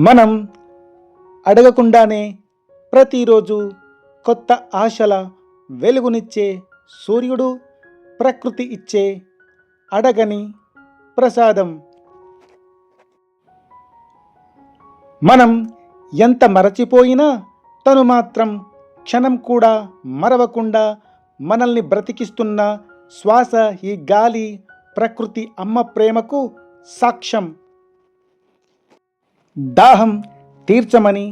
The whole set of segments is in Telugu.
మనం అడగకుండానే ప్రతిరోజు కొత్త ఆశల వెలుగునిచ్చే సూర్యుడు, ప్రకృతి ఇచ్చే అడగని ప్రసాదం. మనం ఎంత మరచిపోయినా తను మాత్రం క్షణం కూడా మరవకుండా మనల్ని బ్రతికిస్తున్న శ్వాస ఈ గాలి, ప్రకృతి అమ్మ ప్రేమకు సాక్ష్యం. దాహం తీర్చమని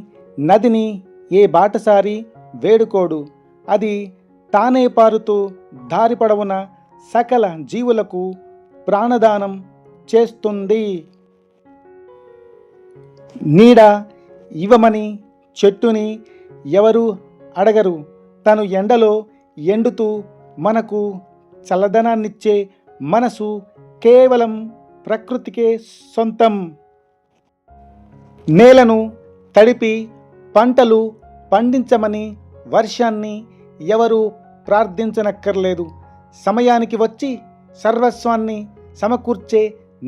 నదిని ఏ బాటసారి వేడుకోడు. అది తానే పారుతూ దారి పొడవున సకల జీవులకు ప్రాణదానం చేస్తుంది. నీడ ఇవ్వమని చెట్టుని ఎవరు అడగరు. తను ఎండలో ఎండుతూ మనకు చల్లదనాన్నిచ్చే మనసు కేవలం ప్రకృతికే సొంతం. నేలను తడిపి పంటలు పండించమని వర్షాన్ని ఎవరు ప్రార్థించనక్కర్లేదు. సమయానికి వచ్చి సర్వస్వాన్ని సమకూర్చే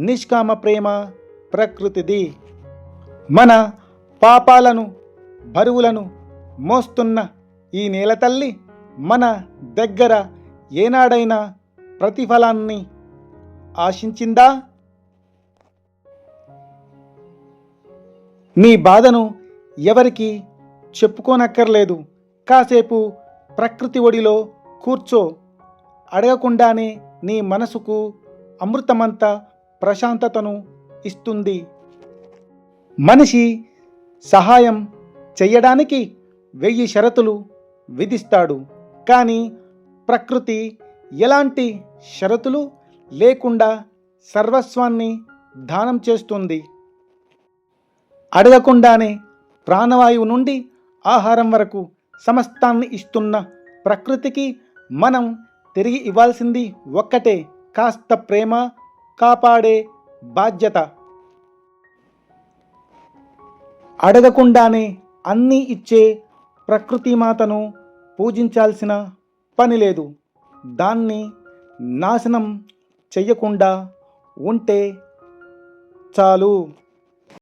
నిష్కామ ప్రేమ ప్రకృతిది. మన పాపాలను, బరువులను మోస్తున్న ఈ నేల తల్లి మన దగ్గర ఏనాడైనా ప్రతిఫలాన్ని ఆశించిందా? నీ బాధను ఎవరికి చెప్పుకోనక్కర్లేదు. కాసేపు ప్రకృతి ఒడిలో కూర్చో. అడగకుండానే నీ మనసుకు అమృతమంత ప్రశాంతతను ఇస్తుంది. మనిషి సహాయం చెయ్యడానికి 1000 షరతులు విధిస్తాడు. కానీ ప్రకృతి ఎలాంటి షరతులు లేకుండా సర్వస్వాన్ని దానం చేస్తుంది. అడగకుండానే ప్రాణవాయువు నుండి ఆహారం వరకు సమస్తాన్ని ఇస్తున్న ప్రకృతికి మనం తిరిగి ఇవ్వాల్సింది ఒక్కటే, కాస్త ప్రేమ, కాపాడే బాధ్యత. అడగకుండానే అన్నీ ఇచ్చే ప్రకృతి మాతను పూజించాల్సిన పని లేదు. దాన్ని నాశనం చెయ్యకుండా ఉంటే చాలు.